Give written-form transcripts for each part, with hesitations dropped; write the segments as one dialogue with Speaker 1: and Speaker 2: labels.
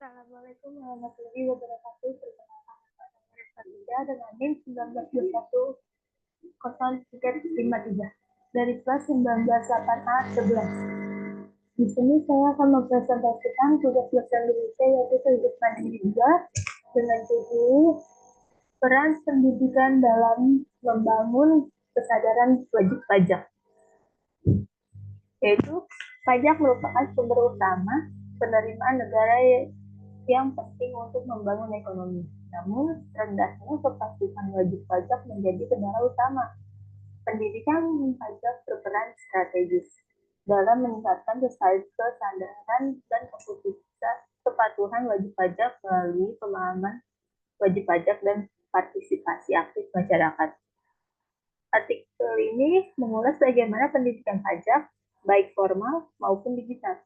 Speaker 1: Assalamualaikum warahmatullahi wabarakatuh. Perkenalkan nama saya Farida dengan NIM 1921 dari kelas 19 a 11. Di sini saya akan mempresentasikan tugas dosen Indonesia yaitu hidup mandiri 2 dengan judul peran pendidikan dalam membangun kesadaran wajib pajak. Yaitu pajak merupakan sumber utama penerimaan negara yang penting untuk membangun ekonomi. Namun, rendahnya kepatuhan wajib pajak menjadi kendala utama. Pendidikan pajak berperan strategis dalam meningkatkan kesadaran dan kepatuhan wajib pajak melalui pemahaman wajib pajak dan partisipasi aktif masyarakat. Artikel ini mengulas bagaimana pendidikan pajak, baik formal maupun digital,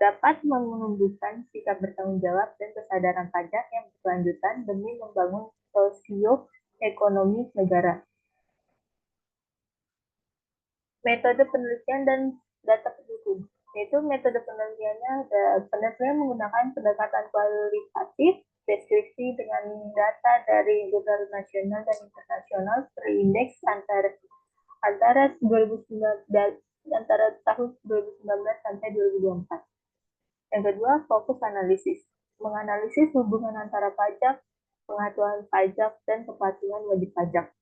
Speaker 1: dapat menumbuhkan sikap bertanggung jawab dan kesadaran pajak yang berkelanjutan demi membangun sosioekonomi negara. Metode penelitian dan data pendukung, yaitu metode penelitiannya penelitian menggunakan pendekatan kualitatif, deskripsi dengan data dari jurnal nasional dan internasional terindeks antara 2019 antara tahun 2019 sampai 2024. Yang kedua, fokus analisis. Menganalisis hubungan antara pajak, pengaturan pajak, dan kepatuhan wajib pajak.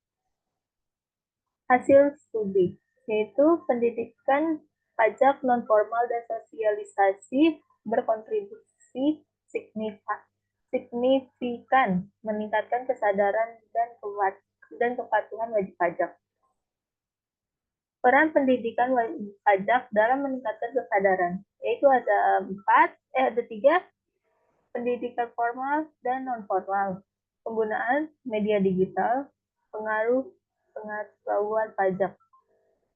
Speaker 1: Hasil studi, yaitu pendidikan pajak non-formal dan sosialisasi berkontribusi signifikan meningkatkan kesadaran dan kepatuhan wajib pajak. Peran pendidikan wajib pajak dalam meningkatkan kesadaran, yaitu ada tiga: pendidikan formal dan non-formal, penggunaan media digital, pengaruh pengetahuan pajak.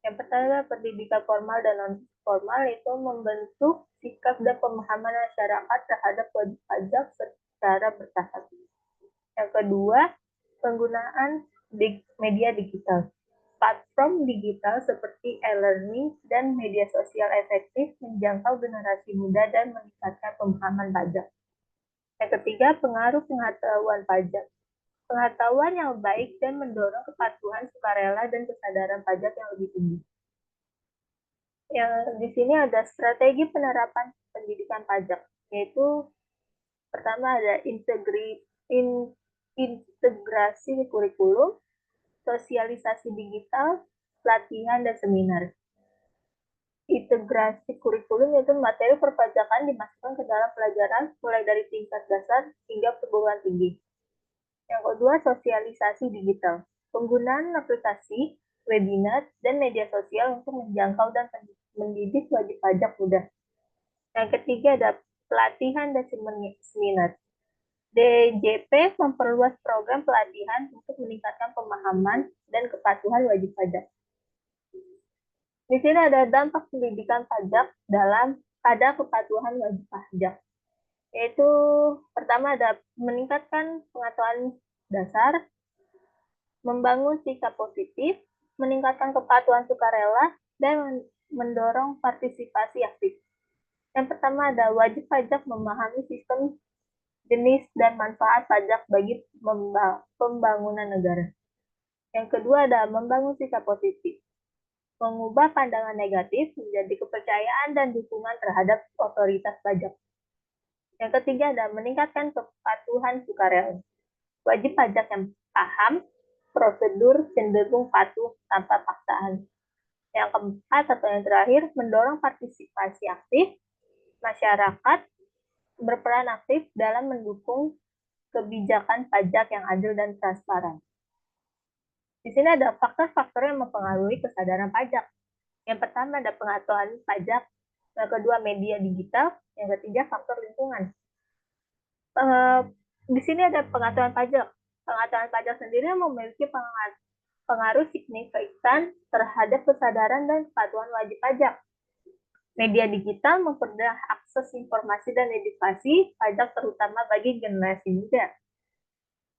Speaker 1: Yang pertama, pendidikan formal dan non-formal itu membentuk sikap dan pemahaman masyarakat terhadap wajib pajak secara bertahap. Yang kedua, penggunaan media digital. Platform digital seperti e-learning dan media sosial efektif menjangkau generasi muda dan meningkatkan pemahaman pajak. Yang ketiga, pengaruh pengetahuan pajak. Pengetahuan yang baik dan mendorong kepatuhan sukarela dan kesadaran pajak yang lebih tinggi. Yang di sini ada strategi penerapan pendidikan pajak, yaitu pertama ada integrasi kurikulum, sosialisasi digital, pelatihan, dan seminar. Integrasi kurikulum yaitu materi perpajakan dimasukkan ke dalam pelajaran mulai dari tingkat dasar hingga perguruan tinggi. Yang kedua, sosialisasi digital. Penggunaan aplikasi, webinar, dan media sosial untuk menjangkau dan mendidik wajib pajak mudah. Yang ketiga ada pelatihan dan seminar. DJP memperluas program pelatihan untuk meningkatkan pemahaman dan kepatuhan wajib pajak. Di sini ada dampak pendidikan pajak pada kepatuhan wajib pajak, yaitu pertama ada meningkatkan pengetahuan dasar, membangun sikap positif, meningkatkan kepatuhan sukarela, dan mendorong partisipasi aktif. Yang pertama ada wajib pajak memahami sistem, jenis, dan manfaat pajak bagi pembangunan negara. Yang kedua ada membangun sikap positif, mengubah pandangan negatif menjadi kepercayaan dan dukungan terhadap otoritas pajak. Yang ketiga ada meningkatkan kepatuhan sukarela. Wajib pajak yang paham prosedur cenderung patuh tanpa paksaan. Yang keempat atau yang terakhir, mendorong partisipasi aktif. Masyarakat berperan aktif dalam mendukung kebijakan pajak yang adil dan transparan. Di sini ada faktor-faktor yang mempengaruhi kesadaran pajak. Yang pertama ada pengetahuan pajak, yang kedua media digital, yang ketiga faktor lingkungan. Di sini ada pengetahuan pajak. Pengetahuan pajak sendiri memiliki pengaruh signifikan terhadap kesadaran dan kepatuhan wajib pajak. Media digital mempermudah akses informasi dan edukasi pajak terutama bagi generasi muda.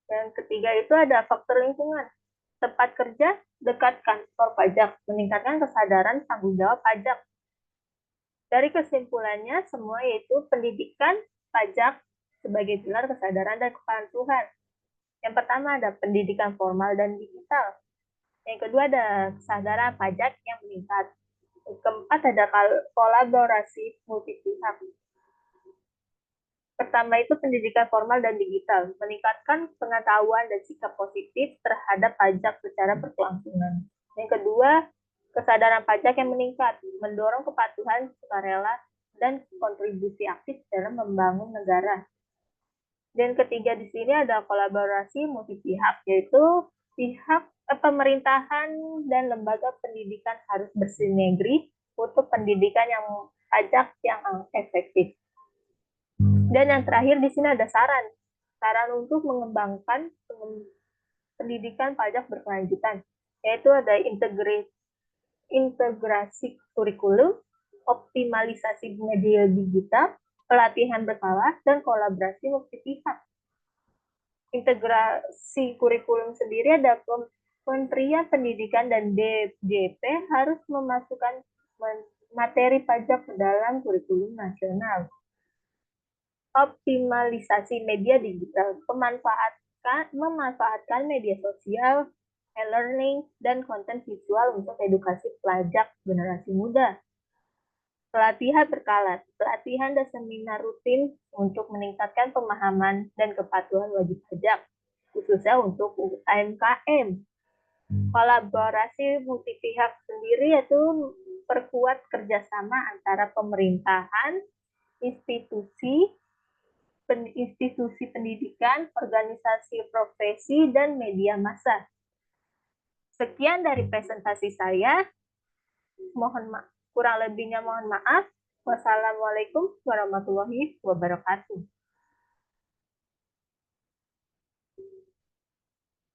Speaker 1: Yang ketiga itu ada faktor lingkungan. Tempat kerja dekat kantor pajak meningkatkan kesadaran tanggung jawab pajak. Dari kesimpulannya semua yaitu pendidikan pajak sebagai pilar kesadaran dan kepatuhan. Yang pertama ada pendidikan formal dan digital. Yang kedua ada kesadaran pajak yang meningkat. Yang keempat ada kolaborasi multi pihak. Pertama itu pendidikan formal dan digital, meningkatkan pengetahuan dan sikap positif terhadap pajak secara berkelangsungan. Yang kedua, kesadaran pajak yang meningkat, mendorong kepatuhan sukarela dan kontribusi aktif dalam membangun negara. Dan ketiga di sini ada kolaborasi multi pihak, yaitu pihak pemerintahan dan lembaga pendidikan harus bersinergi untuk pendidikan yang pajak yang efektif. Dan yang terakhir di sini ada saran untuk mengembangkan pendidikan pajak berkelanjutan, yaitu ada integrasi kurikulum, optimalisasi media digital, pelatihan berkala, dan kolaborasi multi pihak. Integrasi kurikulum sendiri ada Kementerian Pendidikan dan DJP harus memasukkan materi pajak ke dalam kurikulum nasional. Optimalisasi media digital, memanfaatkan media sosial, e-learning, dan konten visual untuk edukasi pajak generasi muda. Pelatihan berkala, pelatihan dan seminar rutin untuk meningkatkan pemahaman dan kepatuhan wajib pajak, khususnya untuk UMKM. Kolaborasi multi pihak sendiri yaitu perkuat kerjasama antara pemerintahan, institusi pendidikan, organisasi profesi, dan media massa. Sekian dari presentasi saya. Kurang lebihnya mohon maaf. Wassalamualaikum warahmatullahi wabarakatuh.